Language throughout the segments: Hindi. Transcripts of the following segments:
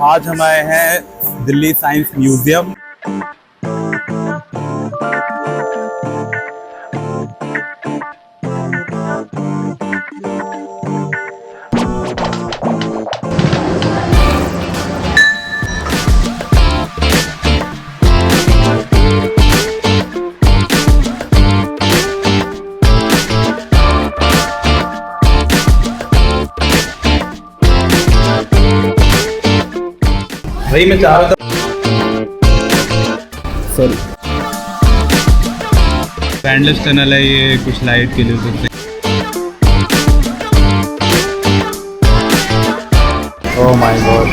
आज हम आए हैं दिल्ली साइंस म्यूजियम। भाई मैं चाह रहा था सॉरी पैंडलेस टनल है ये, कुछ लाइट के लिए सकते। Oh my god,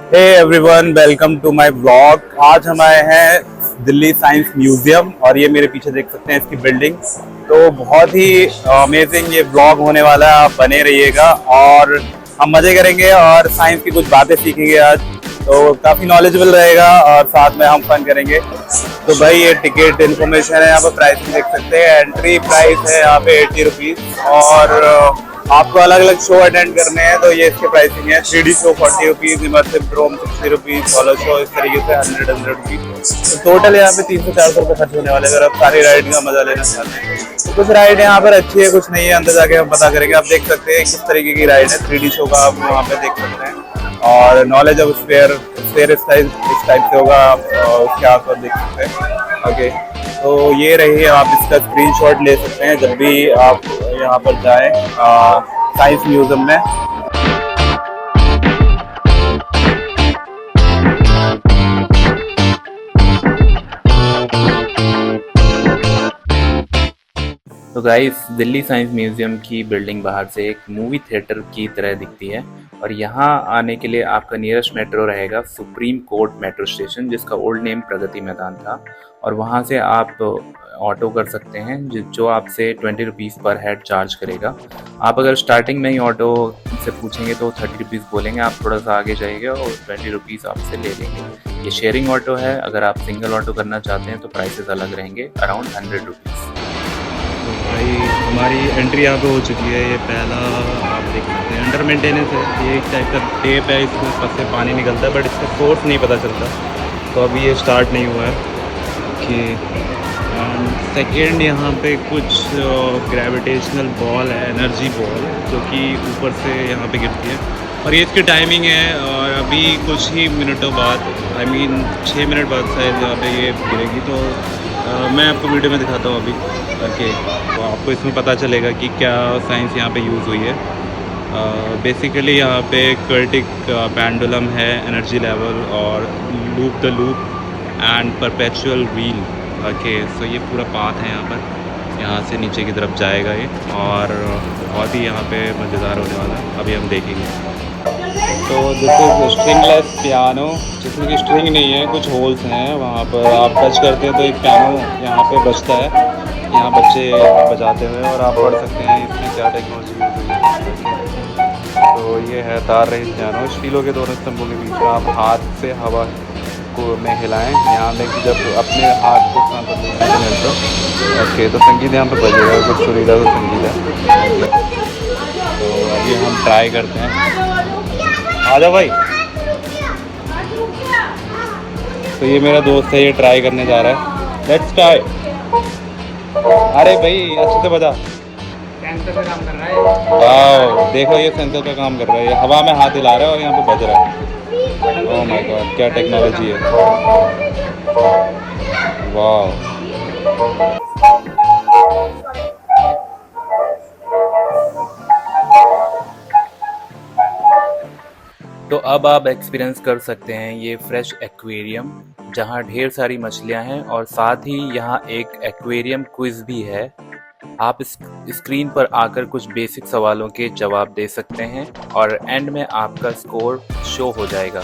hey everyone, welcome to my vlog. आज हम आए हैं दिल्ली साइंस म्यूजियम और ये मेरे पीछे देख सकते हैं इसकी बिल्डिंग। तो बहुत ही अमेजिंग ये व्लॉग होने वाला है, आप बने रहिएगा और हम मजे करेंगे और साइंस की कुछ बातें सीखेंगे आज। तो काफ़ी नॉलेजेबल रहेगा और साथ में हम फन करेंगे। तो भाई ये टिकट इन्फॉर्मेशन है, यहाँ पर प्राइसिंग देख सकते हैं। एंट्री प्राइस है यहाँ पे 80 रुपीज़ और आपको अलग अलग शो अटेंड करने हैं तो ये इसके प्राइसिंग है। 3D show 40 rupees, immersive drone 60 rupees, solo show इस तरीके से 100 रुपीज़। तो टोटल यहाँ पे 300 से 400 रुपये खर्च होने वाले अगर आप सारी राइड का मजा लेना चाहते हैं। तो कुछ राइड यहाँ पर अच्छी है, कुछ नहीं है, अंदर जाके हम पता करेंगे। आप देख सकते हैं किस तरीके की राइड है। 3D शो का आप वहाँ पे देख सकते हैं और नॉलेज ऑफ स्फीयर इस टाइप से होगा, आप उसके आसपास देख सकते हैं। ओके, तो ये रही, आप इसका स्क्रीनशॉट ले सकते हैं जब भी आप यहाँ पर जाएं साइंस म्यूजियम में। तो गाइस, दिल्ली साइंस म्यूजियम की बिल्डिंग बाहर से एक मूवी थिएटर की तरह दिखती है और यहाँ आने के लिए आपका नियरेस्ट मेट्रो रहेगा सुप्रीम कोर्ट मेट्रो स्टेशन, जिसका ओल्ड नेम प्रगति मैदान था। और वहाँ से आप ऑटो कर सकते हैं जो आपसे 20 रुपीज़ पर हेड चार्ज करेगा। आप अगर स्टार्टिंग में ही ऑटो से पूछेंगे तो 30 रुपीज़ बोलेंगे, आप थोड़ा सा आगे जाइएगा और 20 रुपीज़ आपसे ले लेंगे। ये शेयरिंग ऑटो है, अगर आप सिंगल ऑटो करना चाहते हैं तो प्राइसेस अलग रहेंगे, अराउंड 100 रुपीज़। भाई हमारी एंट्री यहाँ पे हो चुकी है। ये पहला आप देख सकते हैं अंडर मेंटेनेंस है, ये एक टाइप का टेप है, इसके ऊपर से पानी निकलता है बट इसका सोर्स नहीं पता चलता, तो अभी ये स्टार्ट नहीं हुआ है। ओके, एंड सेकेंड यहाँ पे कुछ ग्रेविटेशनल बॉल है, एनर्जी बॉल, जो कि ऊपर से यहाँ पे गिरती है और ये इसकी टाइमिंग है और अभी कुछ ही मिनटों बाद, आई मीन 6 मिनट बाद शायद यहाँ पे ये गिरेगी। तो मैं आपको वीडियो में दिखाता हूँ अभी। ओके, तो आपको इसमें पता चलेगा कि क्या साइंस यहाँ पे यूज़ हुई है। बेसिकली यहाँ पे क्वार्टिक पेंडुलम है, एनर्जी लेवल और loop the loop and perpetual wheel. Okay, so ये पूरा पाथ है यहाँ पर, यहाँ से नीचे की तरफ जाएगा ये और बहुत ही यहाँ पे मज़ेदार होने वाला है, अभी हम देखेंगे। तो दिस इज़ स्ट्रिंगलेस पियानो, जिसमें कि स्ट्रिंग नहीं है, कुछ होल्स हैं वहाँ पर। आप टच करते हैं तो एक पियानो यहाँ पे बजता है, यहाँ बच्चे बजाते हुए, और आप पढ़ सकते हैं इसमें क्या टेक्नोलॉजी यूज़ हुई है। तो ये है तार रहित पियानो। स्टीलों के दोनों स्तंभों के बीच में आप हाथ से हवा को में हिलाएं, यहाँ में कि जब अपने हाथ को सांस लें तो ओके, तो संगीत यहाँ पर बजेगा, कुछ सुरीला तो संगीत है। तो अभी हम ट्राई करते हैं, आ जाओ भाई। तो ये मेरा दोस्त है, ये ट्राई करने जा रहा है। Let's try. अरे भाई अच्छे से बजा। सेंसर का काम कर रहा है। वाओ, देखो ये सेंसर का काम कर रहा है, ये हवा में हाथ हिला रहा है और यहाँ पे बज रहा है। ओह माय गॉड, क्या टेक्नोलॉजी है। वाओ, तो अब आप एक्सपीरियंस कर सकते हैं ये फ्रेश एक्वेरियम, जहाँ ढेर सारी मछलियाँ हैं और साथ ही यहाँ एक एक्वेरियम क्विज भी है। आप इस स्क्रीन पर आकर कुछ बेसिक सवालों के जवाब दे सकते हैं और एंड में आपका स्कोर शो हो जाएगा।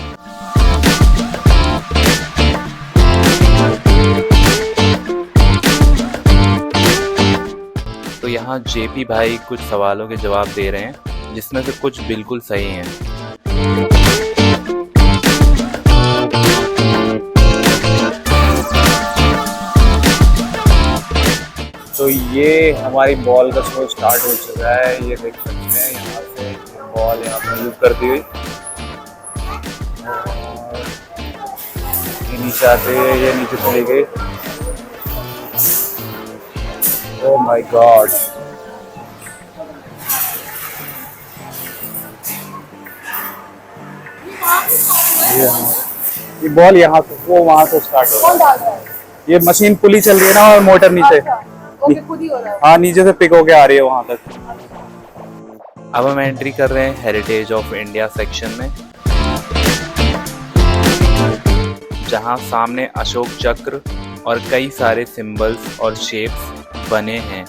तो यहाँ जेपी भाई कुछ सवालों के जवाब दे रहे हैं। जिसमें से कुछ बिल्कुल सही हैं। तो ये हमारी बॉल का शो स्टार्ट हो चुका है, ये देख सकते हैं यहाँ से बॉल यहाँ पर मूव करती हुई और ये नीचे आते हैं, ये नीचे चली गई। ओह माय गॉड, ये बॉल यहाँ से वो वहाँ से स्टार्ट हो रहा है। ये मशीन पुली चल रही है ना और मोटर नीचे, हाँ नीचे से पिक होके आ रही है वहाँ तक। अब हम एंट्री कर रहे हैं हेरिटेज ऑफ इंडिया सेक्शन में, जहाँ सामने अशोक चक्र और कई सारे सिंबल्स और शेप्स बने हैं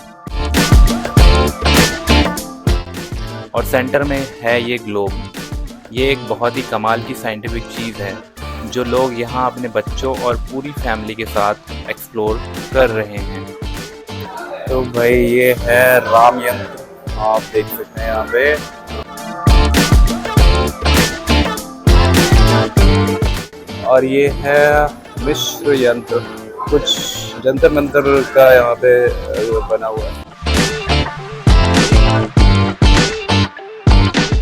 और सेंटर में है ये ग्लोब। ये एक बहुत ही कमाल की साइंटिफिक चीज़ है जो लोग यहाँ अपने बच्चों और पूरी फैमिली के साथ एक्सप्लोर कर रहे हैं। तो भाई ये है राम यंत्र, आप देख सकते हैं यहाँ पे। और ये है मिश्र यंत्र, कुछ जंतर मंतर का यहाँ पे बना हुआ है।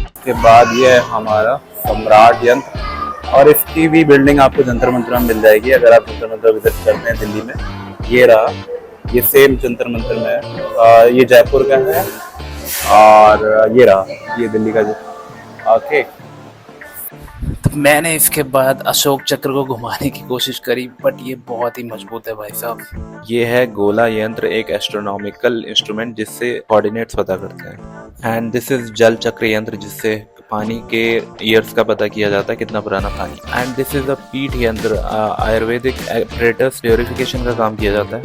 इसके बाद ये है हमारा सम्राट यंत्र और इसकी भी बिल्डिंग आपको जंतर मंतर में मिल जाएगी अगर आप जंतर मंतर विजिट करते हैं दिल्ली में। ये रहा, ये सेम जंतर मंतर में है, ये जयपुर का है और ये रहा, ये दिल्ली का। ओके, तो मैंने इसके बाद अशोक चक्र को घुमाने की कोशिश करी बट ये बहुत ही मजबूत है भाई साहब। ये है गोला यंत्र, एक एस्ट्रोनॉमिकल इंस्ट्रूमेंट जिससे कोऑर्डिनेट्स पता करते हैं। एंड दिस इज जल चक्र यंत्र, जिससे पानी के ईयर्स का पता किया जाता है कितना पुराना पानी। एंड दिस इज अ पीठ यंत्र, आयुर्वेदिक एपरेटस प्योरिफिकेशन का काम किया जाता है।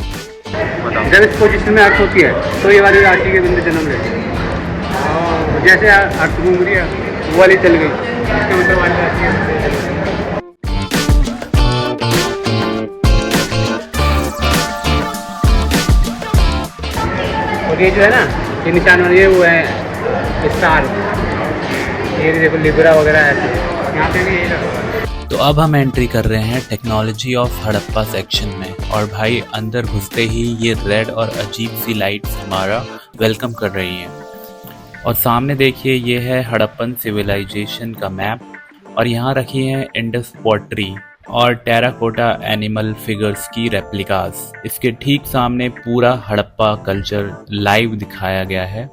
जब इस पोजीशन में अर्थ होती है तो ये वाली राशि के बिंदु जन्म लेते हैं, जैसे अर्थ घूम रही है वो वाली चल गई, इसका मतलब वाली राशि और ये जो है ना, ये निशान वाले ये वो है स्टार, ये देखो लिब्रा वगैरह है, यहाँ पे भी यही लगा। तो अब हम एंट्री कर रहे हैं टेक्नोलॉजी ऑफ हड़प्पा सेक्शन में और भाई अंदर घुसते ही ये रेड और अजीब सी लाइट्स हमारा वेलकम कर रही हैं। और सामने देखिए ये है हड़प्पन सिविलाइजेशन का मैप और यहाँ रखी है इंडस पॉटरी और टेराकोटा एनिमल फिगर्स की रेप्लिकास। इसके ठीक सामने पूरा हड़प्पा कल्चर लाइव दिखाया गया है।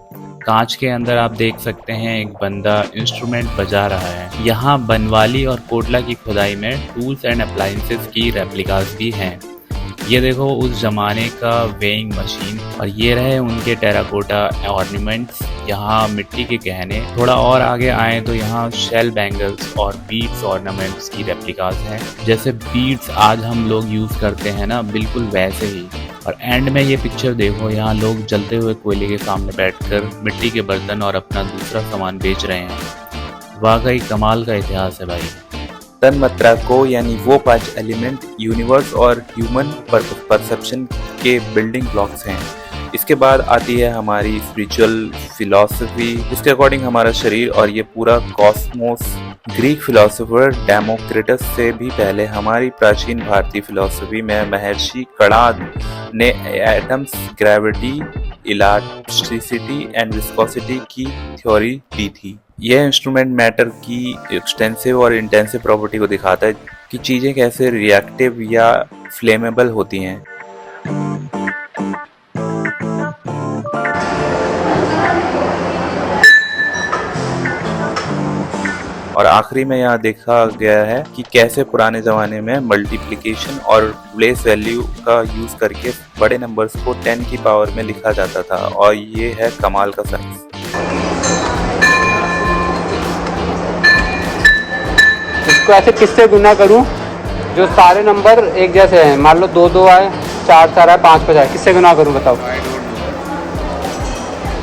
कांच के अंदर आप देख सकते हैं एक बंदा इंस्ट्रूमेंट बजा रहा है। यहाँ बनवाली और कोटला की खुदाई में टूल्स एंड अप्लायंसेस की रेप्लिकास भी हैं। ये देखो उस जमाने का वेइंग मशीन और ये रहे उनके टेराकोटा ऑर्नामेंट्स, यहाँ मिट्टी के गहने। थोड़ा और आगे आए तो यहाँ शेल बैंगल्स और बीड्स ऑर्नामेंट्स की रेप्लिकास हैं, जैसे बीड्स आज हम लोग यूज़ करते हैं ना, बिल्कुल वैसे ही। और एंड में ये पिक्चर देखो, यहाँ लोग जलते हुए कोयले के सामने बैठकर मिट्टी के बर्तन और अपना दूसरा सामान बेच रहे हैं। वाकई कमाल का इतिहास है भाई। तन्मात्रा को यानी वो 5 एलिमेंट यूनिवर्स और ह्यूमन परसेप्शन के बिल्डिंग ब्लॉक्स हैं। इसके बाद आती है हमारी स्पिरिचुअल फिलॉसफी, जिसके अकॉर्डिंग हमारा शरीर और ये पूरा कॉस्मोस। ग्रीक फिलोसोफर डेमोक्रिटस से भी पहले हमारी प्राचीन भारतीय फिलॉसफी में महर्षि कणाद ने atoms, gravity, elasticity and viscosity की थ्योरी दी थी। यह इंस्ट्रूमेंट मैटर की एक्सटेंसिव और इंटेंसिव प्रॉपर्टी को दिखाता है कि चीज़ें कैसे रिएक्टिव या फ्लेमेबल होती हैं। और आखिरी में यहाँ देखा गया है कि कैसे पुराने ज़माने में मल्टीप्लिकेशन और प्लेस वैल्यू का यूज़ करके बड़े नंबर्स को 10 की पावर में लिखा जाता था। और ये है कमाल का साइंस। इसको ऐसे किससे गुना करूं जो सारे नंबर एक जैसे हैं? मान लो 2 2 आए, 4 4 आए, 5 5 आए, किससे गुना करूं बताओ?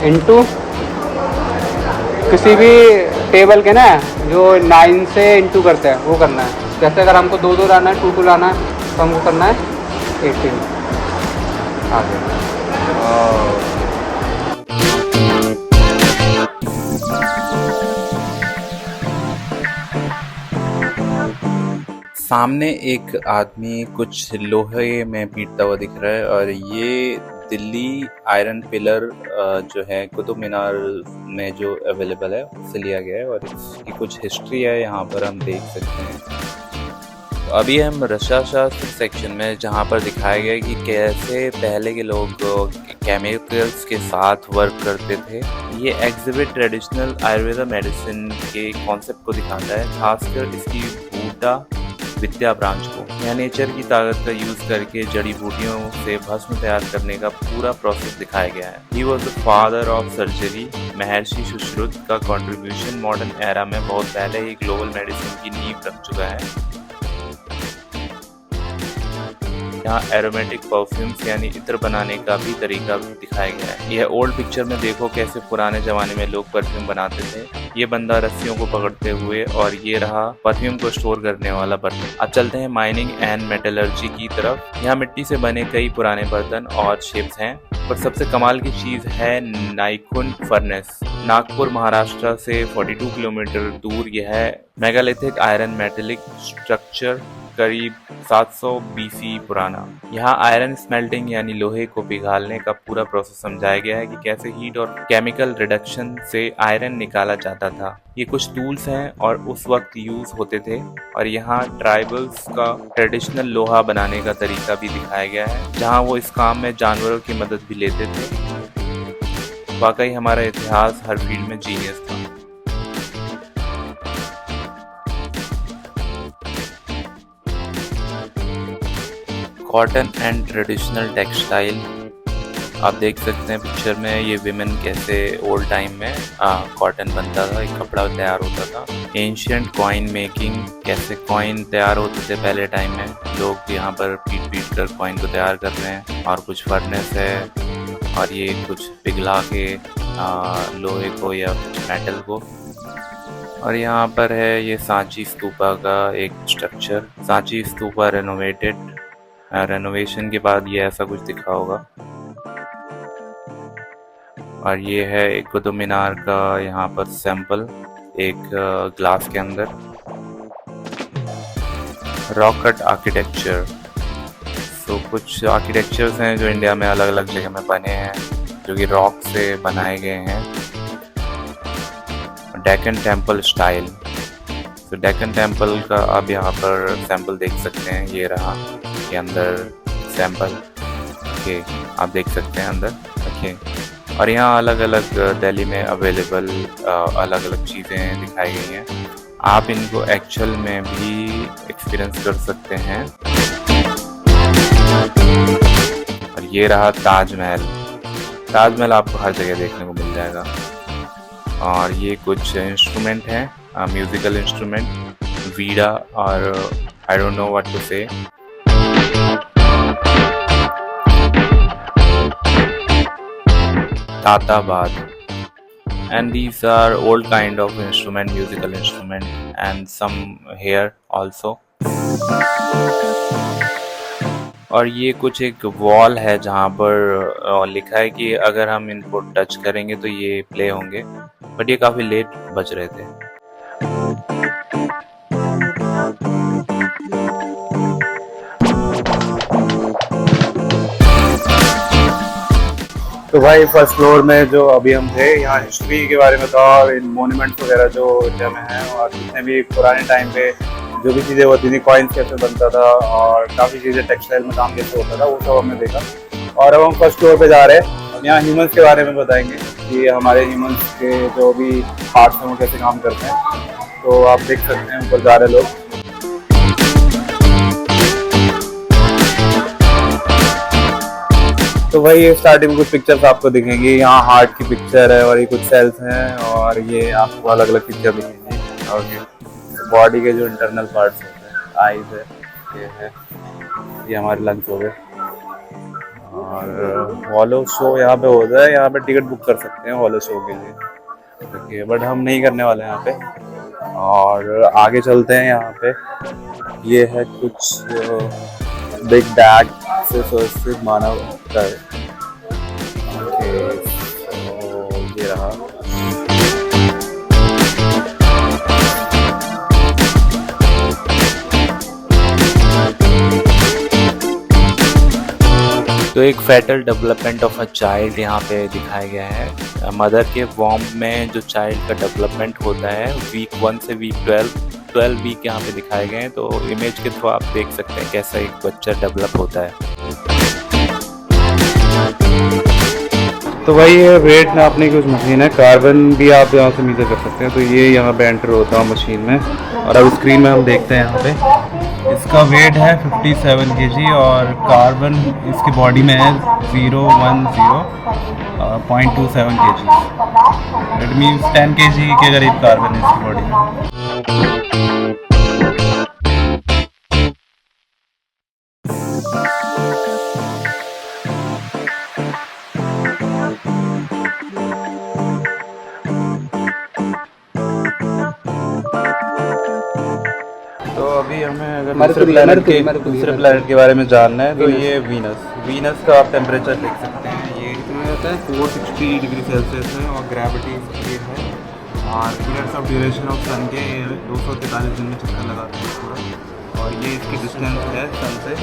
इनटू किसी भी टेबल के ना जो 9 से इंटू करते हैं वो करना है। जैसे अगर हमको 2 2 लाना है, 2 2 लाना है तो हमको करना है 18 आगे। सामने एक आदमी कुछ लोहे में पीटता हुआ दिख रहा है और ये दिल्ली आयरन पिलर जो है कुतुब मीनार में जो अवेलेबल है उससे लिया गया है और इसकी कुछ हिस्ट्री है यहाँ पर हम देख सकते हैं। तो अभी हम रसाशास्त्र सेक्शन में जहाँ पर दिखाया गया है कि कैसे पहले के लोग केमिकल्स के साथ वर्क करते थे। ये एग्जिबिट ट्रेडिशनल आयुर्वेदा मेडिसिन के कॉन्सेप्ट को दिखाता है, खासकर इसकी बूटा विद्या ब्रांच को। यह नेचर की ताकत का यूज करके जड़ी बूटियों से भस्म तैयार करने का पूरा प्रोसेस दिखाया गया है। He was the father of surgery. महर्षि सुश्रुत का कंट्रीब्यूशन मॉडर्न एरा में बहुत पहले ही ग्लोबल मेडिसिन की नींव रख चुका है। यहाँ एरोमेटिक परफ्यूम्स यानी इत्र बनाने का भी तरीका दिखाया गया है। यह ओल्ड पिक्चर में देखो कैसे पुराने जमाने में लोग परफ्यूम बनाते थे। ये बंदा रस्सियों को पकड़ते हुए और ये रहा परफ्यूम को स्टोर करने वाला बर्तन। अब चलते हैं माइनिंग एंड मेटलर्जी की तरफ। यहाँ मिट्टी से बने कई पुराने बर्तन और शिप्स हैं, पर सबसे कमाल की चीज है नाइकुंड फर्नेस। नागपुर महाराष्ट्र से 42 किलोमीटर दूर यह मेगालिथिक आयरन मेटेलिक स्ट्रक्चर करीब 700 BC पुराना। यहाँ आयरन स्मेल्टिंग यानी लोहे को पिघालने का पूरा प्रोसेस समझाया गया है कि कैसे हीट और केमिकल रिडक्शन से आयरन निकाला जाता था। ये कुछ टूल्स हैं और उस वक्त यूज होते थे। और यहाँ ट्राइबल्स का ट्रेडिशनल लोहा बनाने का तरीका भी दिखाया गया है, जहाँ वो इस काम में जानवरों की मदद भी लेते थे। वाकई हमारा इतिहास हर फील्ड में जीनियस था। कॉटन एंड ट्रेडिशनल टेक्सटाइल, आप देख सकते हैं पिक्चर में ये विमेन कैसे ओल्ड टाइम में कॉटन बनता था, एक कपड़ा तैयार होता था। एंशियंट कॉइन मेकिंग, कैसे कॉइन तैयार होते थे पहले टाइम में। लोग यहाँ पर पीट कर कॉइन को तैयार कर रहे हैं। और कुछ फर्नेस है और ये कुछ पिघला के लोहे को या कुछ मेटल को। और यहाँ पर है ये सांची स्तूपा का एक स्ट्रक्चर। सांची स्तूपा रेनोवेशन के बाद ये ऐसा कुछ दिखा होगा। और ये है एक कुतुब मीनार का यहाँ पर सैंपल एक ग्लास के अंदर। रॉक कट आर्किटेक्चर, तो कुछ आर्किटेक्चर्स हैं जो इंडिया में अलग अलग जगह में बने हैं, जो कि रॉक से बनाए गए हैं। डेक्कन टेम्पल स्टाइल, तो डेक्कन टेम्पल का आप यहाँ पर सैंपल देख सकते हैं। ये रहा के अंदर सैंपल के आप देख सकते हैं अंदर। ओके, और यहाँ अलग अलग दिल्ली में अवेलेबल अलग अलग चीज़ें दिखाई गई हैं। आप इनको एक्चुअल में भी एक्सपीरियंस कर सकते हैं। और ये रहा ताजमहल। ताजमहल आपको हर जगह देखने को मिल जाएगा। और ये कुछ इंस्ट्रूमेंट हैं, म्यूजिकल इंस्ट्रूमेंट, वीड़ा और I don't know what to say. ताताबाद, and these are old kind of instrument, musical instrument, and some here also. और ये कुछ एक वॉल है जहाँ पर लिखा है कि अगर हम इनको टच करेंगे तो ये प्ले होंगे, बट ये काफी लेट बज रहे थे। तो भाई फर्स्ट फ्लोर में जो अभी हम थे, यहाँ हिस्ट्री के बारे में था और इन मोन्यूमेंट्स वगैरह जो इंडिया में हैं और जितने भी पुराने टाइम पे जो भी चीज़ें होती थी, कॉइन्स कैसे बनता था और काफ़ी चीज़ें टेक्सटाइल में काम कैसे होता था, वो सब हमने देखा। और अब हम फर्स्ट फ्लोर पे जा रहे हैं। हम यहाँ ह्यूमन्स के बारे में बताएंगे कि हमारे ह्यूमन्स के जो भी पार्ट्स हैं वो कैसे काम करते हैं। तो आप देख सकते हैं ऊपर जा रहे लोग। तो भाई ये स्टार्टिंग में कुछ पिक्चर्स आपको दिखेंगी। यहाँ हार्ट की पिक्चर है और ये कुछ सेल्स हैं और ये आपको अलग अलग पिक्चर दिखेंगी। ओके, बॉडी के जो इंटरनल पार्ट्स होते हैं, आईज है, ये हमारे लंग्स हो गए। और हॉलो शो यहाँ पे होता है, यहाँ पे टिकट बुक कर सकते हैं हॉलो शो के लिए। ओके, बट हम नहीं करने वाले हैं यहाँ पे। और आगे चलते हैं। यहाँ पे ये है कुछ बिग बैग से सुरक्षित मानव का। ओके, तो ये रहा। तो एक fetal development of a child यहाँ पे दिखाया गया है। मदर के वॉर्म में जो चाइल्ड का डेवलपमेंट होता है वीक 1 से वीक 12 वीक यहाँ पे दिखाए गए हैं। तो इमेज के थ्रू आप देख सकते हैं कैसा एक बच्चा डेवलप होता है। तो भाई ये वेट नापने की कुछ मशीन है, कार्बन भी आप यहाँ से मीजर कर सकते हैं। तो ये यहाँ पे एंटर होता है मशीन में, और अब स्क्रीन में हम देखते हैं यहाँ पे इसका वेट है 57 kg और कार्बन इसकी बॉडी में है 0.27 kg। इट मीन्स 10 kg के करीब कार्बन है इसकी बॉडी में। तो अभी हमें अगर दूसरे प्लैनेट के बारे में जानना है तो ये वीनस का आप टेम्परेचर देख सकते हैं। ये कितना रहता है 460 डिग्री सेल्सियस है और ग्रेविटी इसकी है, और पीरियड्स ऑफ ड्यूरेशन ऑफ सन के 243 दिन में चक्कर लगाते हैं पूरा, और ये इसकी डिस्टेंस है सन से।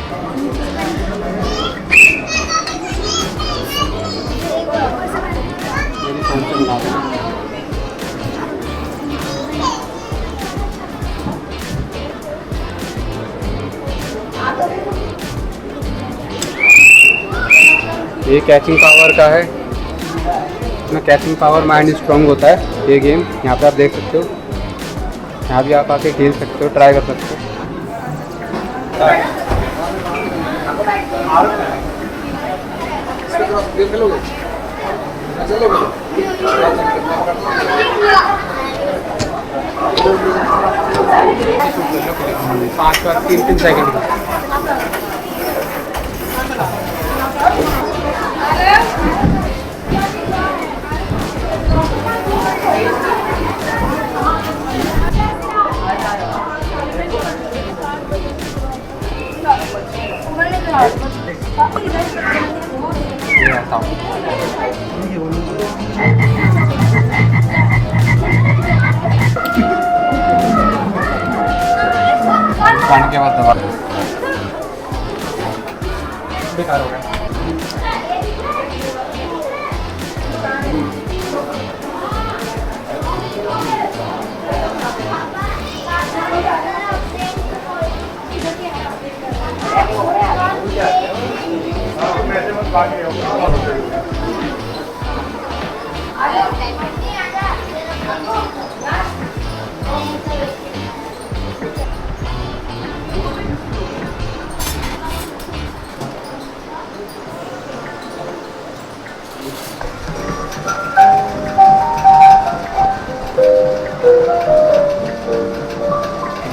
ये कैचिंग पावर का है, इसमें कैचिंग पावर माइंड स्ट्रॉन्ग होता है ये गेम। यहाँ पे आप देख सकते हो, यहाँ भी आप आके खेल सकते हो, ट्राई कर सकते हो। पाँच 3 सेकंड का। खाने के बाद दबा बेकार हो गया।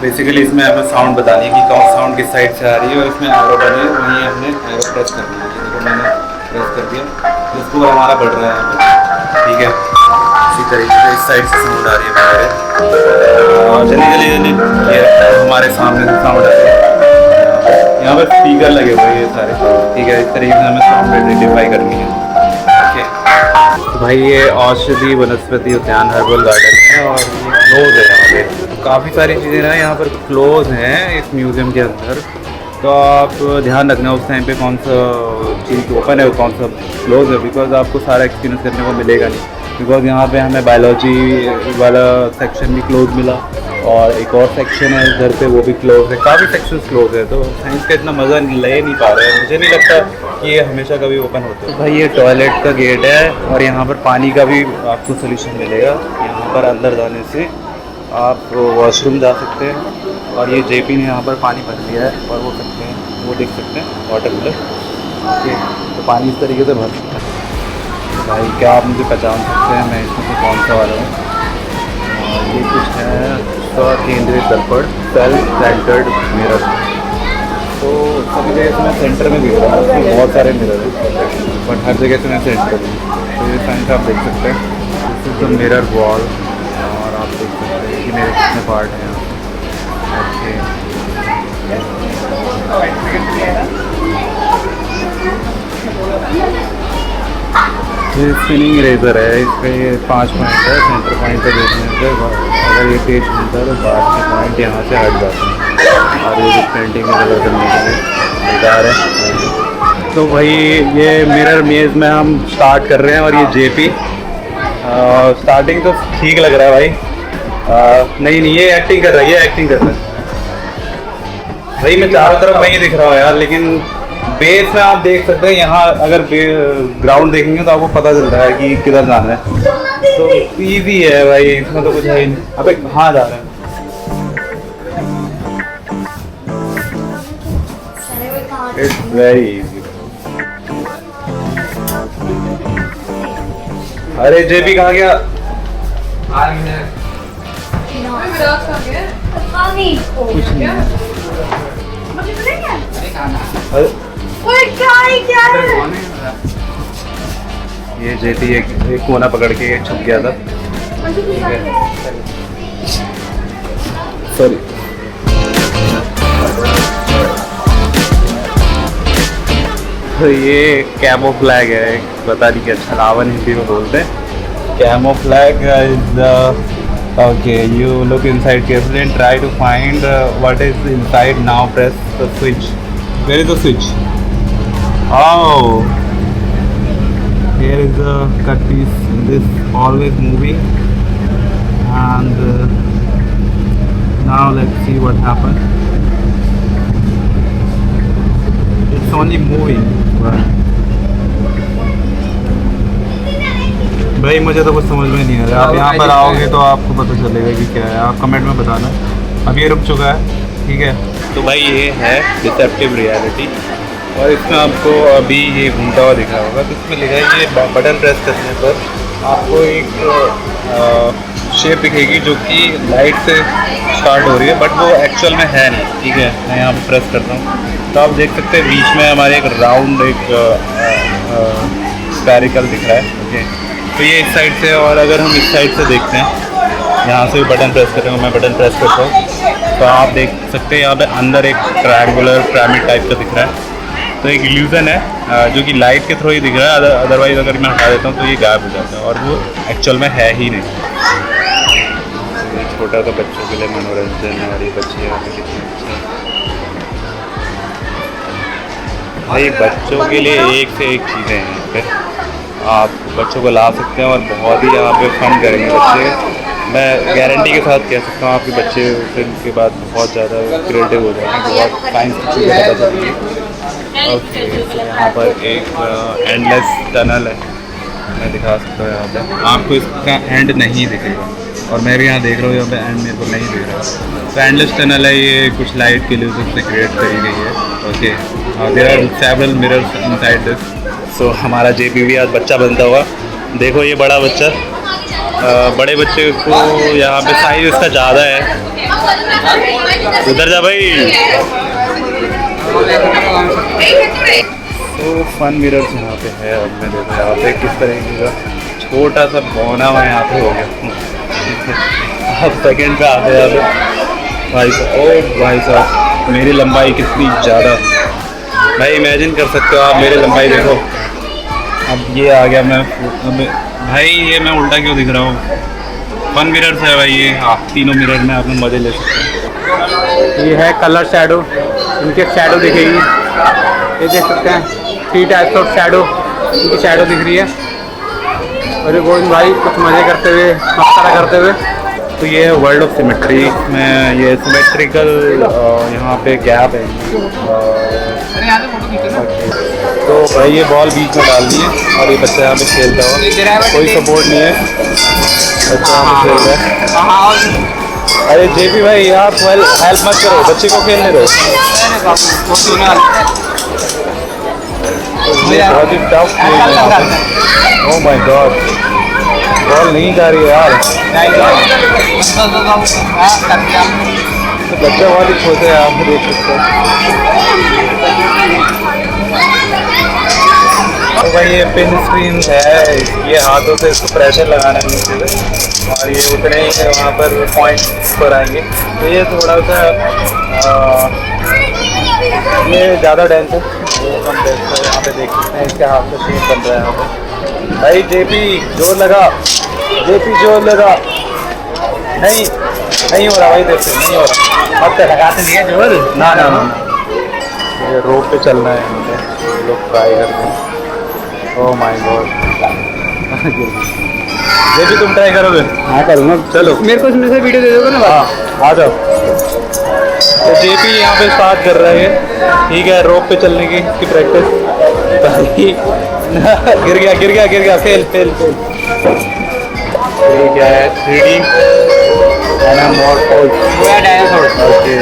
बेसिकली इसमें हमें साउंड बतानी है कि कौन साउंड किस साइड से आ रही है, और इसमें एरो बने हैं, वहीं हमने एरो प्रेस करनी है। देखो मैंने प्रेस कर दिया, इसको हमारा बढ़ रहा है यहाँ पे, ठीक है। इसी तरीके से इस साइड से साउंड आ रही है हमारे, और जनरली ये हमारे सामने से साउंड आ रही है। यहाँ पर स्पीकर लगे हुए हैं ये सारे, ठीक है। इस तरीके से हमें साउंड आइडेंटिफाई करनी है, ओके। तो भाई ये औषधि वनस्पति उद्यान हर्बल गार्डन है, और ये क्लोज है यहाँ पे। काफ़ी सारी चीज़ें ना यहाँ पर क्लोज हैं इस म्यूज़ियम के अंदर। तो आप ध्यान रखना उस टाइम पे कौन सा चीज़ ओपन है और कौन सा क्लोज है, बिकॉज आपको सारा एक्सपीरियंस करने को मिलेगा नहीं। बिकॉज यहाँ पे हमें बायोलॉजी वाला सेक्शन भी क्लोज मिला, और एक और सेक्शन है इधर पे वो भी क्लोज है। काफ़ी सेक्शन क्लोज है, तो साइंस का इतना मज़ा ले नहीं पा रहे हैं। मुझे नहीं लगता कि ये हमेशा कभी ओपन होता है। तो भाई ये टॉयलेट का गेट है, और यहाँ पर पानी का भी आपको सोल्यूशन मिलेगा। यहाँ पर अंदर जाने से आप वॉशरूम जा सकते हैं, और ये जेपी ने यहाँ पर पानी भर लिया है, और वो सकते हैं, वो देख सकते हैं वाटर कूलर, ओके। तो पानी इस तरीके से भर सकता है। भाई क्या आप मुझे पहचान सकते हैं मैं इसमें से कौन सा वाला हूँ? ये कुछ है केंद्रित दर्पण, सेल्फ सेंटर्ड मिरर। तो सभी जगह से मैं सेंटर में दिख रहा हूँ, उसमें बहुत सारे मिरर हैं, बट हर जगह से मैं सेंटर हूँ। तो ये साइंस आप देख सकते हैं, this is the mirror wall, और आप देख सकते हैं कि मेरे कितने पार्ट हैं यहाँ पे, ये स्पिनिंग इरेजर है। इस पर ये 5 पॉइंट है, सेंटर पॉइंट पे देखने से अगर ये पेज मिलता है तो बाद के पॉइंट यहाँ से हट जाते हैं, और ये पेंटिंग कलर करने के लिए बेकार है। तो भाई ये मिरर मेज में हम स्टार्ट कर रहे हैं और ये जेपी स्टार्टिंग तो ठीक लग रहा है भाई। नहीं ये एक्टिंग कर रहा है, ये एक्टिंग कर रहा है भाई। मैं चारों तरफ नहीं दिख रहा हूँ यार, लेकिन बेस में आप देख सकते हैं। यहाँ अगर ग्राउंड देखेंगे तो आपको पता चलता है कि किधर जाना है। तो इजी है भाई, इसमें तो कुछ है ही नहीं। अबे कहाँ जा रहे हैं? It's very easy. अरे जेपी कहाँ गया? कुछ नहीं है। अरे ये जेपी एक कोना पकड़ के छुप गया था। सॉरी। तो ये कैमोफ्लैग है, पता नहीं क्या छलावन हिंदी में बोलते हैं। Camouflage is the okay, you look inside carefully and try to find what is inside. Now press the switch. Where is the switch? Oh, here is a cut piece in this always moving, and now let's see what happened. It's only moving, but भाई मुझे तो कुछ समझ में नहीं आ रहा। आप यहाँ पर आओगे तो आपको पता चलेगा कि क्या है। आप कमेंट में बताना। अब ये रुक चुका है, ठीक है। तो भाई ये है डिसेप्टिव रियलिटी, और इसमें आपको अभी ये घूमता हुआ दिख रहा होगा। तो इसमें लिखा है ये बटन प्रेस करने पर आपको एक शेप दिखेगी जो कि लाइट से स्टार्ट हो रही है, बट वो एक्चुअल में है नहीं, ठीक है। मैं यहाँ पर प्रेस करता हूँ तो आप देख सकते हैं बीच में हमारे एक राउंड एक स्फेरिकल दिख रहा है, ओके। तो ये इस साइड से, और अगर हम इस साइड से देखते हैं, यहाँ से भी बटन प्रेस कर रहा हूँ, मैं बटन प्रेस करता हूँ तो आप देख सकते हैं यहाँ पे अंदर एक ट्रायंगुलर पिरामिड टाइप का दिख रहा है। तो एक इल्यूजन है जो कि लाइट के थ्रू ही दिख रहा है। अदरवाइज अगर मैं हटा देता हूँ तो ये गायब हो जाता है, और वो एक्चुअल में है ही नहीं। तो ये छोटा सा बच्चों के लिए मनोरंजन है, और ये बच्चे यहाँ पे कितने अच्छे हैं भाई। बच्चों के लिए एक से एक चीज़ें हैं यहाँ पे। आप बच्चों को ला सकते हैं और बहुत ही यहाँ पे फन करेंगे बच्चे। मैं गारंटी के साथ कह सकता हूँ आपके बच्चे फिर के बाद बहुत ज़्यादा क्रिएटिव हो जाएंगे, बहुत साइंस की चीज़ें पता चलेंगी। ओके, तो यहाँ पर एक एंडलेस टनल है, मैं दिखा सकता हूँ। यहाँ पे आपको इसका एंड नहीं दिखेगा, और मैं भी यहाँ देख रहा हूँ, यहाँ पे एंड मेरे को नहीं दिख रहा। तो एंडलेस टनल है, ये कुछ लाइट के लिए उससे क्रिएट करी गई है, okay. There are several mirrors inside this. So हमारा जेपी भी आज बच्चा बनता हुआ। देखो ये बड़ा बच्चा, बड़े बच्चे को यहाँ पे साइज इसका ज़्यादा है। उधर जा भाई। तो फन मिरर्स यहाँ पे है। अब मैं देखो यहाँ पे किस तरीके का छोटा सा बौना हुआ यहाँ पे हो गया। आप सेकंड पे आते हैं भाई साहब। ओ भाई साहब, मेरी लंबाई कितनी ज़्यादा भाई, इमेजिन कर सकते हो आप मेरी लंबाई देखो। अब ये आ गया मैं भाई, ये मैं उल्टा क्यों दिख रहा हूँ? फन मिरर्स है भाई ये। आप तीनों मिरर में आप मज़े ले सकते हैं। ये है कलर शैडो, इनके शैडो दिखेगी, ये देख सकते हैं 3 टाइप्स ऑफ शैडो, इनकी शैडो दिख रही है। अरे गोविंद भाई कुछ मज़े करते हुए, मस्करा करते हुए। तो ये है वर्ल्ड ऑफ सिमेट्री में, ये सिमेट्रिकल यहाँ पे गैप है। तो भाई ये बॉल बीच में डाल दी है, और ये बच्चा यहाँ पे खेलता हुआ, कोई सपोर्ट नहीं है, बच्चा यहाँ पे खेल रहा है। अरे जेपी भाई आप हेल्प मत करो, बच्चे को खेलने दो। बहुत ही टफ खेल है। ओह माय गॉड, बॉल नहीं जा रही है यार। तो बच्चा बहुत ही छोटे हैं, आप देख सकते हैं। तो भाई ये पिन स्क्रीन है, ये हाथों से इसको प्रेशर लगाना है नीचे से, और ये उतने ही वहाँ पर पॉइंट्स पर आएंगे। तो ये थोड़ा सा ये ज़्यादा डेंस है, वो कम डेंस है। यहाँ पे देख सकते हैं इसके हाथ से शेप बन रहा है यहाँ पे। भाई जेपी जोर लगा, जेपी जोर लगा। नहीं नहीं हो रहा भाई, देखते नहीं हो रहा। अब तक लगाते नहीं है जोर। ना ना ना, ये रोप पे चलना है यहाँ पे। लोग ट्राई करते हैं। ओह माय गॉड, ये भी तुम ट्राई करोगे? हाँ करूँगा। चलो मेरे को इसमें से वीडियो दे दोगे ना? हाँ आ जाओ। तो जेपी यहाँ पे स्टार्ट कर रहे हैं, ठीक है, रोप पे चलने की इसकी प्रैक्टिस। गिर गया, फेल। ठीक है, 3D एनामॉर्फोस। पूरा डायनासोर। ओके,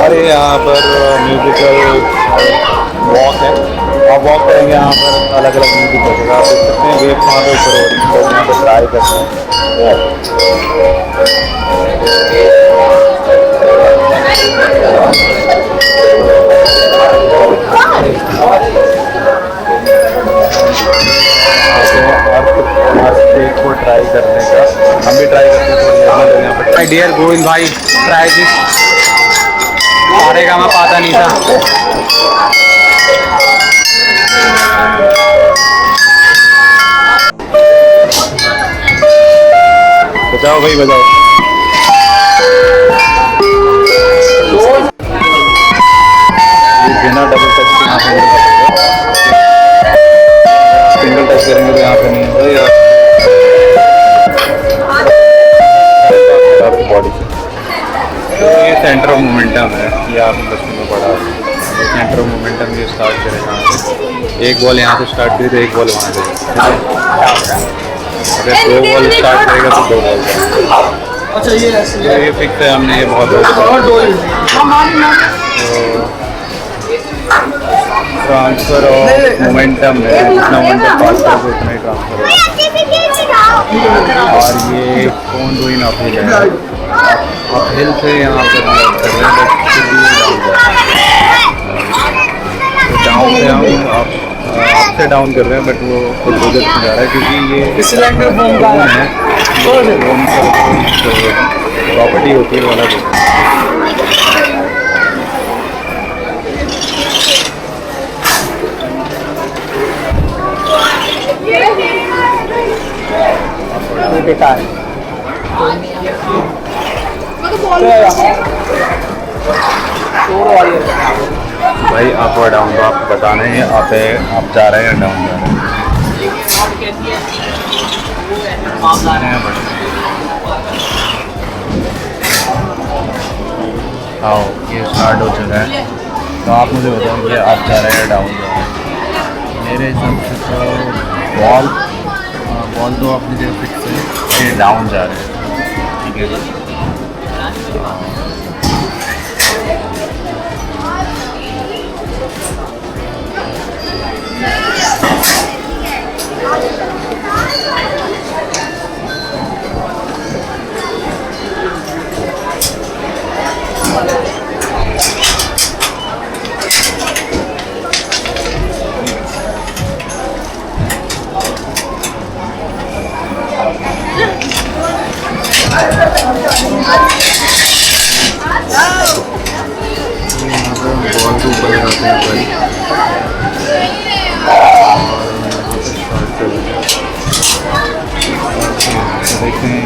अरे यहाँ पर म्यूजिकल वॉक है, आप वॉक करेंगे यहाँ पर अलग अलग म्यूजिक बजेगा। आप देख सकते हैं वेव वहाँ पे ऊपर हो रही है, लोग यहाँ पर ट्राई करते हैं। को ट्राई करने का हम भी ट्राई करते हैं यहाँ पर। माय डियर गोविंद भाई, ट्राई दिस। आरेगा मैं पाता नहीं था। बजाओ भाई, बजाओ। बिना डबल टच के यहाँ पे नहीं होगा, सिंगल टच करेंगे तो यहाँ पे नहीं होगा आपकी बॉडी से। तो ये सेंटर ऑफ मोमेंटम है, ये आपने बचपन में पढ़ा। सेंटर ऑफ मोमेंटम ये स्टार्ट करेगा यहाँ से, एक बॉल यहाँ से स्टार्ट करी तो एक बॉल वहाँ से, अगर दो बॉल स्टार्ट करेगा तो दो बॉल। अच्छा ये फिक्स है, हमने ये बहुत ट्रांसफर ऑफ मोमेंटम है, जितना मोमेंटम पास करोगे उतना ही ट्रांसफर होगा। और ये कौन रूइन अपहिल है, अपहिल से यहाँ पर कर रहे हैं, डाउन से हम अप से डाउन कर रहे हैं, बट वो प्रोजेक्ट में जा रहा है क्योंकि ये प्रॉपर्टी होती है वाला होता है। बेकार भाई अप और डाउन तो आपको बताना है, आप जा रहे हैं डाउन जा रहे हैं। आओ ये स्टार्ट हो चुका है, तो आप मुझे बताओ कि आप जा रहे हैं डाउन जा रहे हैं। मेरे हिसाब से तो बॉल तो अपनी जगह फिक्स है, ये डाउन जा रहे हैं, ठीक है। बॉल को ऊपर लगाते हैं भाई, देखते हैं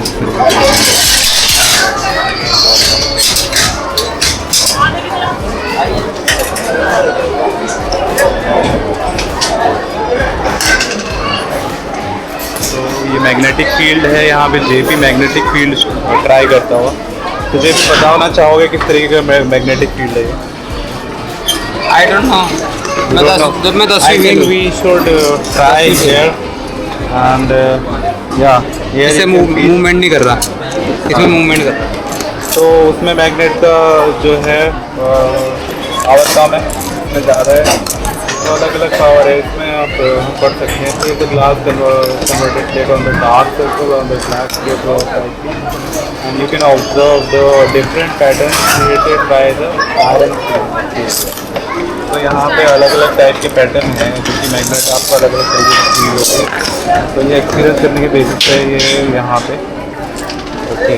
तो ये मैग्नेटिक फील्ड है यहाँ पे, जेपी मैग्नेटिक फील्ड ट्राई करता हुआ। तो जेपी बताना चाहोगे किस तरीके का मैग्नेटिक फील्ड है ये? आई डोंट नो, जब मैं 10वीं में we should try here and या इसे मूवमेंट नहीं कर रहा, इसमें मूवमेंट कर रहा। तो उसमें मैग्नेट का जो है पावर कम है, इसमें ज़्यादा है, तो अलग अलग पावर है इसमें। आप पढ़ सकते हैं तो ये glass converted plate on the dark circle on the black plate and you can observe the different patterns created by the iron field। तो यहाँ पे अलग अलग टाइप के पैटर्न हैं जो कि मैग्नेट आपको अलग अलग तरीके से फील होते हैं। तो ये एक्सपीरियंस करने के बेसिस पे ये यहाँ पे ओके।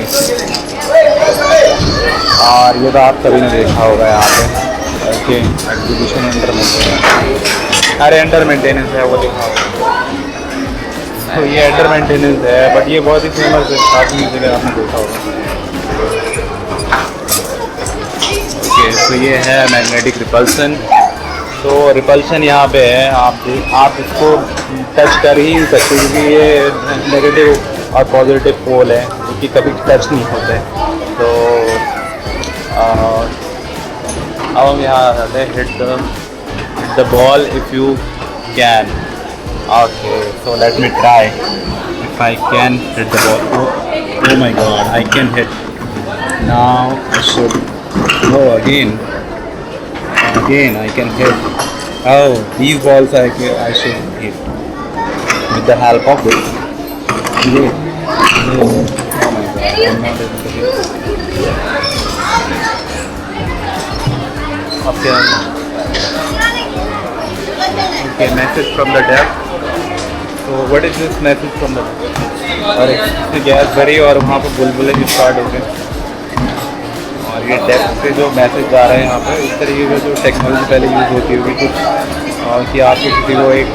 और ये तो आप सभी ने देखा होगा यहाँ पे ओके, एग्जीबिशन अंडर मेंटेनेंस, अरे अंडर मेंटेनेंस है वो देखा होगा। तो ये अंडर मेंटेनेंस है, बट ये बहुत ही फेमस है, काफ़ी जगह आपने देखा होगा। ओके, तो ये है मैग्नेटिक रिपल्सन। तो रिपल्शन यहाँ पे है, आप इसको टच कर ही नहीं सकते क्योंकि ये नेगेटिव और पॉजिटिव पोल है क्योंकि कभी टच नहीं होते। तो अब हम यहाँ आते हैं hit the ball if you can. Okay, so let me try if I can hit the ball. Oh my God, I can hit. Now I should go again I can hit. Oh, these balls I should hit with the help of this. Oh my god, I'm not able to hit. Okay, message from the depth. So what is this message from the depth? और इसमें गैस भरी और वहाँ पर बुलबुले भी स्टार्ट हो गए और ये डेप्थ से जो मैसेज आ रहे हैं यहाँ पे, इस तरीके का जो टेक्नोलॉजी पहले यूज़ होती होगी कुछ कि आपको किसी को एक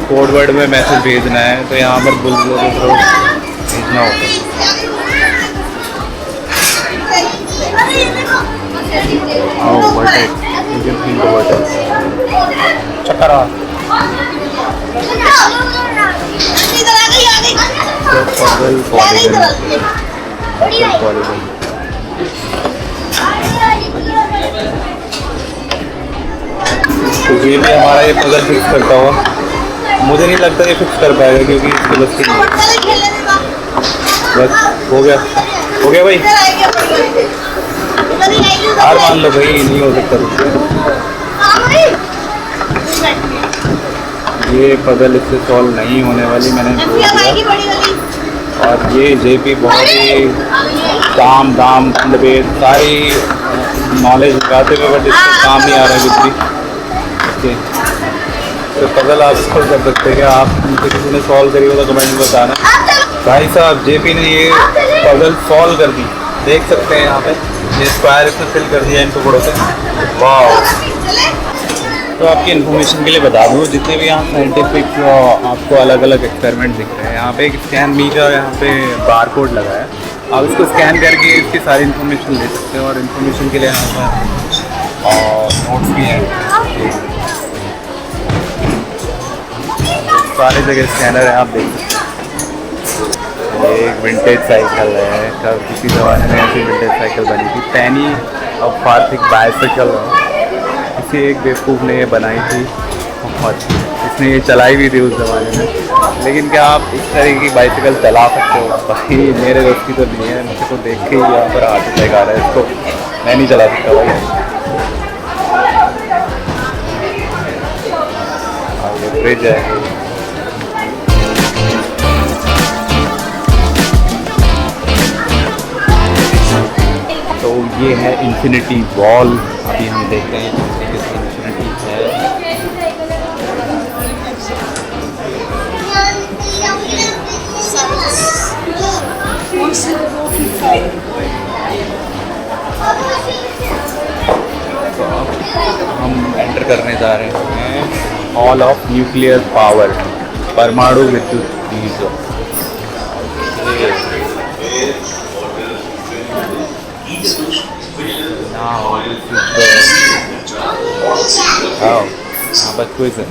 कोड वर्ड में मैसेज भेजना है तो यहाँ पर बुलबुलों के थ्रू भेजना होगा। चक्कर तो ये भी हमारा ये पजल फिक्स करता हुआ, मुझे नहीं लगता ये फिक्स कर पाएगा क्योंकि इसके बस की बस हो गया भाई, हार मान लो भाई, नहीं हो सकता ये पजल इससे सॉल्व नहीं होने वाली, मैंने बोल दिया। और ये जेपी बहुत ही दाम दंडभेद सारी नॉलेज लगाते हुए बट इसका काम नहीं आ रहा है कुछ भी। ओके, तो पजल आप इसको कर सकते हैं क्या? आप किसी ने सॉल्व करी हो तो कमेंट में बताना। भाई साहब जेपी ने ये पजल सॉल्व कर दी, देख सकते हैं यहाँ पे ये स्क्वायर इसमें फिल कर दिया इन टुकड़ों से। वाह! तो आपकी इन्फॉर्मेशन के लिए बता दूँ, जितने भी यहाँ साइंटिफिक आपको अलग अलग एक्सपेरिमेंट दिख रहे हैं, यहाँ पे एक स्कैन मी का यहाँ पे बार कोड लगा है, आप इसको स्कैन करके इसकी सारी इन्फॉर्मेशन ले सकते हैं। और इन्फॉर्मेशन के लिए यहाँ पर नोट्स भी हैं, सारे जगह स्कैनर है, आप देख सकते हैं। ये एक विंटेज साइकिल है, कब किसी ज़माने में ऐसी विंटेज साइकिल बनी थी, पैनी और फार्थिक बाइसाइकिल है, किसी एक बेवकूफ़ ने ये बनाई थी और इसने ये चलाई भी थी उस ज़माने में। लेकिन क्या आप इस तरह की बाइसाइकिल चला सकते हो? भाई मेरे दोस्त की तो नहीं है, मुझे को देख के ही यहाँ पर हार्ट अटैक आ रहा है, इसको मैं नहीं चला सकता भाई। और ये ब्रिज है, तो ये है इन्फिनिटी वॉल। अभी हम देखते हैं इन्फिनिटी है। तो हम एंटर करने जा रहे हैं हॉल ऑफ न्यूक्लियर पावर, परमाणु विद्युत ऊर्जा। यहाँ पर क्विज है,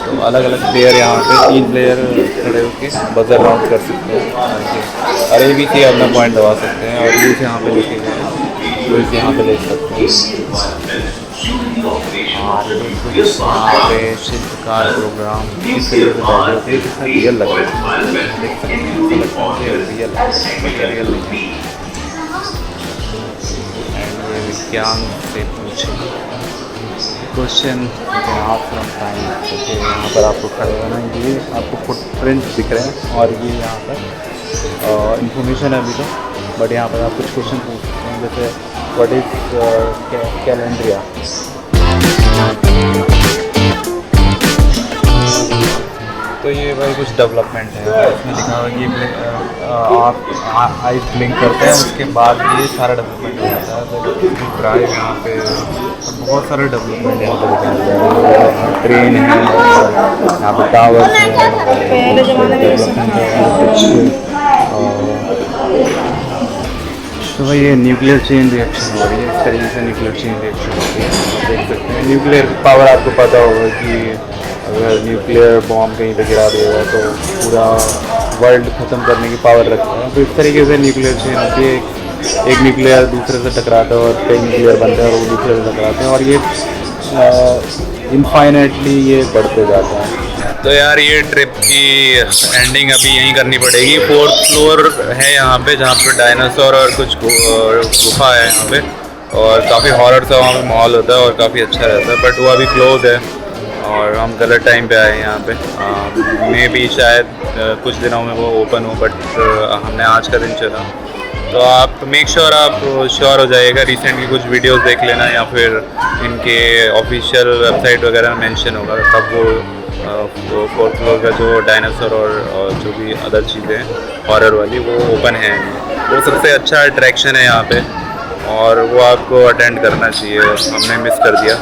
तो अलग अलग प्लेयर यहाँ पे 3 प्लेयर खड़े होके बजर राउंड कर सकते हैं और ABC अपना पॉइंट दबा सकते हैं और यूज यहाँ पे लेके गए, यूज यहाँ पे ले सकते हैं। यहाँ पे शिल्पकार प्रोग्राम इस तरीके से बैठे होते हैं, कितना रियल लग रहा है, देख सकते हैं, लगता है रियल नहीं। विज्ञान से पूछे क्वेश्चन आप फ्रॉम साइंस। यहाँ पर आपको खड़े होना, ये आपको फुटप्रिंट दिख रहे हैं और ये यहाँ पर इंफॉर्मेशन है अभी तो, बट यहाँ पर आप कुछ क्वेश्चन पूछ सकते हैं, जैसे व्हाट इज़ कैलेंड्रिया। तो ये भाई कुछ डेवलपमेंट है, इसमें लिखा हुआ ये आप आइस ब्लिंक करते हैं उसके बाद ये सारा डेवलपमेंट हो जाता है। ड्राइव यहाँ पे बहुत सारे डेवलपमेंट यहाँ पे लिखा हुआ है, ट्रेन है, यहाँ पे टावर्स है, तो भाई ये न्यूक्लियर चेन रिएक्शन हो रही है, इस तरीके से न्यूक्लियर चेन रिएक्शन होती है। आप देख सकते हैं न्यूक्लियर पावर आपको पता होगा कि अगर न्यूक्लियर बॉम्ब कहीं पे गिरा दिया जाए तो पूरा वर्ल्ड ख़त्म करने की पावर रखता है। तो इस तरीके से न्यूक्लियर चेन होती है, एक न्यूक्लियर दूसरे से टकराता है और कई न्यूक्लियर बनते हैं और वो दूसरे से टकराते हैं और ये इनफाइनेटली ये बढ़ते जाते हैं। तो यार ये ट्रिप की एंडिंग अभी यहीं करनी पड़ेगी। 4th फ्लोर है यहाँ पे जहाँ पे डायनासोर और कुछ गुफा है यहाँ पे, और काफ़ी हॉरर सा वहाँ पे माहौल होता है और काफ़ी अच्छा रहता है, बट वो अभी क्लोज है और हम गलत टाइम पे आए यहाँ पे। मे भी शायद कुछ दिनों में वो ओपन हो, बट हमने आज का दिन चला। तो आप मेक श्योर आप श्योर हो जाइएगा, रिसेंट की कुछ वीडियोस देख लेना या फिर इनके ऑफिशियल वेबसाइट वगैरह में मेंशन होगा तब वो 4th फ्लोर का जो डायनासोर और जो भी अदर चीज़ें हैं हॉरर वाली वो ओपन है। वो सबसे अच्छा अट्रैक्शन है यहाँ पे और वो आपको अटेंड करना चाहिए, हमने मिस कर दिया।